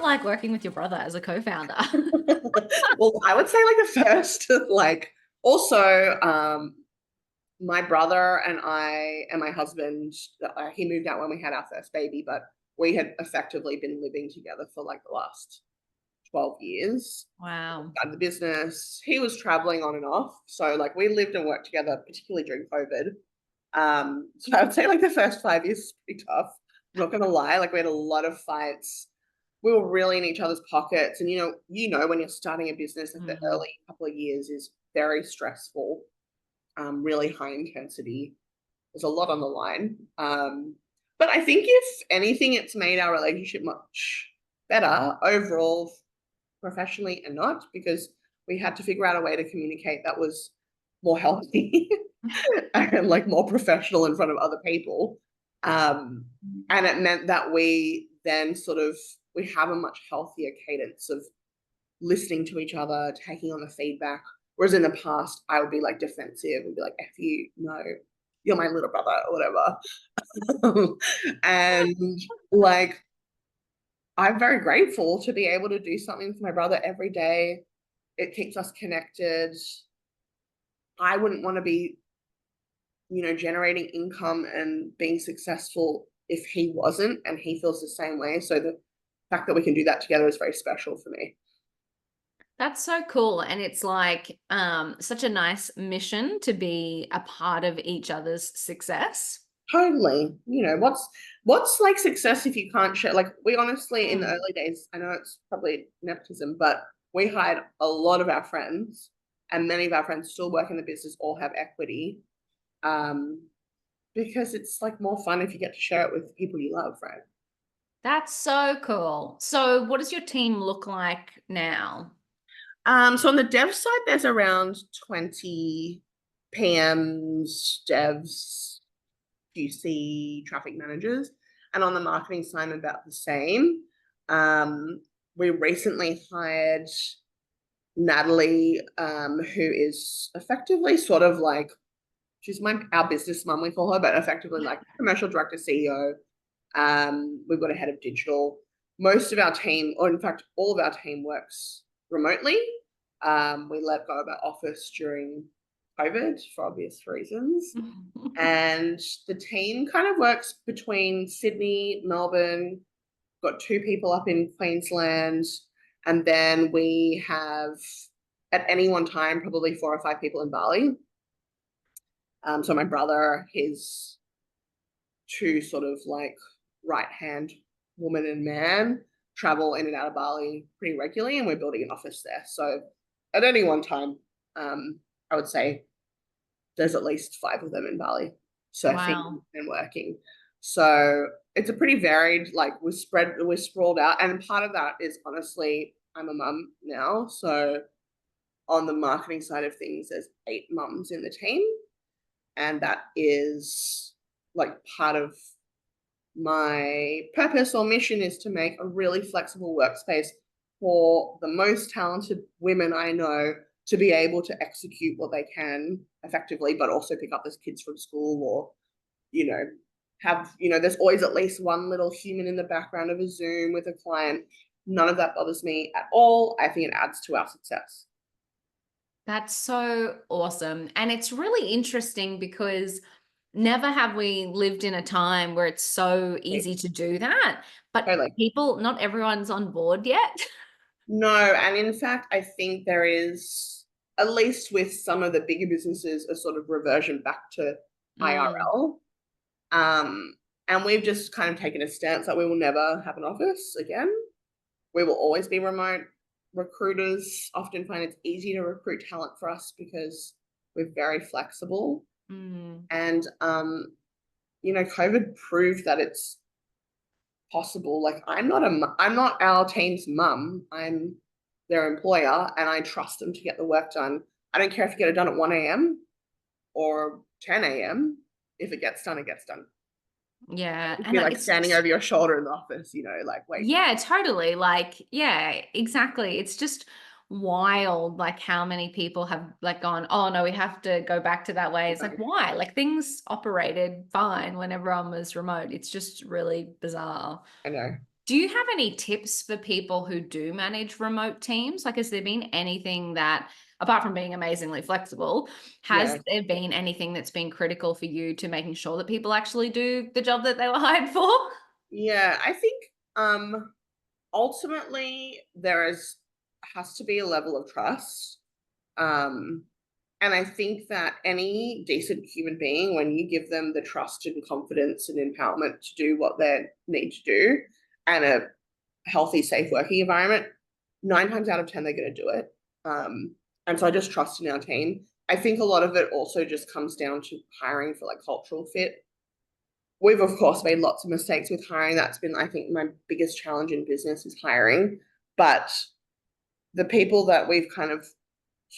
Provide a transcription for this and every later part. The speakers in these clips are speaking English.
like working with your brother as a co-founder? Well, I would say like the first, like also, my brother and I and my husband, he moved out when we had our first baby, but we had effectively been living together for like the last 12 years. Wow. Started the business. He was traveling on and off. So like we lived and worked together, particularly during COVID. So I would say like the first 5 years is pretty tough. I'm not gonna lie. Like we had a lot of fights. We were really in each other's pockets. And you know, when you're starting a business, like the Mm. early couple of years is very stressful, really high intensity. There's a lot on the line. But I think if anything, it's made our relationship much better overall, professionally and not, because we had to figure out a way to communicate that was more healthy and like more professional in front of other people. Um, and it meant that we then we have a much healthier cadence of listening to each other, taking on the feedback. Whereas in the past, I would be like defensive and be like, F you, no, you're my little brother or whatever. And like, I'm very grateful to be able to do something for my brother every day. It keeps us connected. I wouldn't want to be, generating income and being successful if he wasn't, and he feels the same way. So the fact that we can do that together is very special for me. That's so cool. And it's like such a nice mission to be a part of each other's success. Totally. What's like success if you can't share? Like we honestly, in the Mm. early days, I know it's probably nepotism, but we hired a lot of our friends, and many of our friends still work in the business or have equity. Um, because it's like more fun if you get to share it with people you love, right? That's so cool. So what does your team look like now? So on the dev side, there's around 20 PMs, devs, QC, traffic managers, and on the marketing side, about the same. We recently hired Natalie, who is effectively sort of like she's our business mum, we call her, but effectively like commercial director, CEO. We've got a head of digital. Most of our team, or in fact, all of our team works remotely. We let go of our office during COVID for obvious reasons. And the team kind of works between Sydney, Melbourne, got two people up in Queensland, and then we have at any one time probably 4 or 5 people in Bali. So my brother, his two sort of like right hand woman and man travel in and out of Bali pretty regularly, and we're building an office there. So at any one time, I would say there's at least 5 of them in Bali surfing Wow. and working. So it's a pretty varied, like we're sprawled out. And part of that is honestly, I'm a mum now. So on the marketing side of things, there's 8 mums in the team. And that is like part of my purpose or mission is to make a really flexible workspace for the most talented women I know to be able to execute what they can effectively, but also pick up those kids from school or, you know, there's always at least one little human in the background of a Zoom with a client. None of that bothers me at all. I think it adds to our success. That's so awesome. And it's really interesting because never have we lived in a time where it's so easy to do that. But Totally. people, not everyone's on board yet. No, and in fact, I think there is, at least with some of the bigger businesses, a sort of reversion back to Mm. IRL. Um, and we've just kind of taken a stance that we will never have an office again. We will always be remote. Recruiters often find it's easy to recruit talent for us because we're very flexible. Mm. And COVID proved that it's possible. Like I'm not our team's mum. I'm their employer, and I trust them to get the work done. I don't care if you get it done at 1 a.m. or 10 a.m. If it gets done, it gets done. Yeah. It'd And be like it's standing over your shoulder in the office, like wait. yeah, totally. Like, yeah, exactly. It's just wild, like how many people have like gone, oh no, we have to go back to that way. It's like, why? Like things operated fine when everyone was remote. It's just really bizarre. I know. Do you have any tips for people who do manage remote teams? Like, has there been anything that, apart from being amazingly flexible, has Yeah. there been anything that's been critical for you to making sure that people actually do the job that they were hired for? Yeah, I think ultimately has to be a level of trust. Um and I think that any decent human being, when you give them the trust and confidence and empowerment to do what they need to do, and a healthy, safe working environment, 9 times out of 10, they're going to do it. And so I just trust in our team. I think a lot of it also just comes down to hiring for like cultural fit. We've, of course, made lots of mistakes with hiring. That's been, I think, my biggest challenge in business is hiring. But the people that we've kind of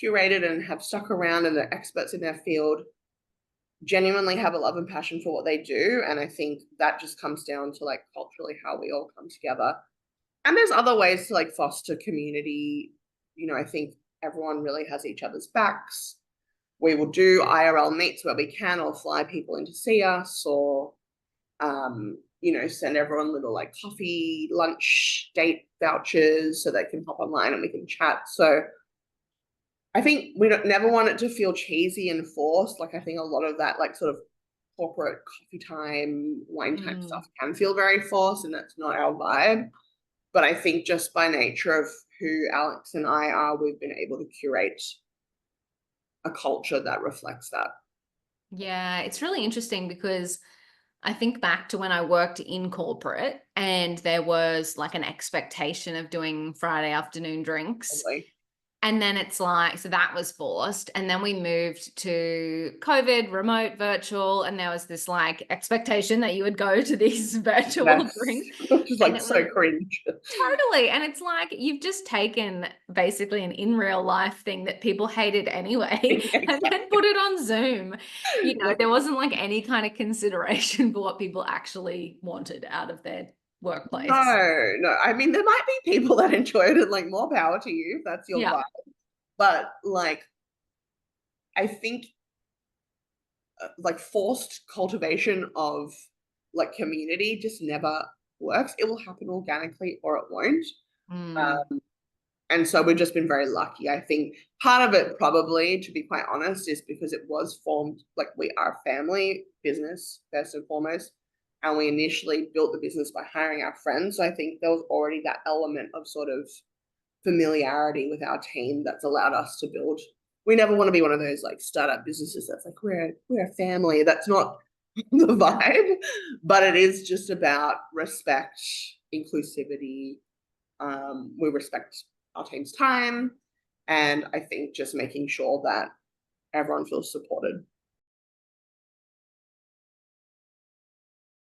curated and have stuck around and they're experts in their field genuinely have a love and passion for what they do. And I think that just comes down to like culturally how we all come together. And there's other ways to like foster community. I think everyone really has each other's backs. We will do IRL meets where we can, or fly people in to see us, or send everyone little like coffee, lunch, date vouchers so they can hop online and we can chat. So I think we don't never want it to feel cheesy and forced. Like I think a lot of that like sort of corporate coffee time, wine time Mm. stuff can feel very forced, and that's not our vibe. But I think just by nature of who Alex and I are, we've been able to curate a culture that reflects that. Yeah, it's really interesting because I think back to when I worked in corporate and there was like an expectation of doing Friday afternoon drinks. Probably. And then it's like, so that was forced. And then we moved to COVID, remote, virtual. And there was this like expectation that you would go to these virtual Yes, drinks. which is And like it so was cringe. totally. And it's like you've just taken basically an in real life thing that people hated anyway and then Exactly. put it on Zoom. There wasn't like any kind of consideration for what people actually wanted out of their workplace. No, no. I mean, there might be people that enjoy it, and like more power to you if that's your Yeah. vibe. But like, I think like forced cultivation of like community just never works. It will happen organically or it won't. Mm. Um, and so we've just been very lucky. I think part of it, probably, to be quite honest, is because it was formed like we are a family business first and foremost. And we initially built the business by hiring our friends. So I think there was already that element of sort of familiarity with our team that's allowed us to build. We never want to be one of those like startup businesses that's like we're a family. That's not the vibe, but it is just about respect, inclusivity. We respect our team's time, and I think just making sure that everyone feels supported.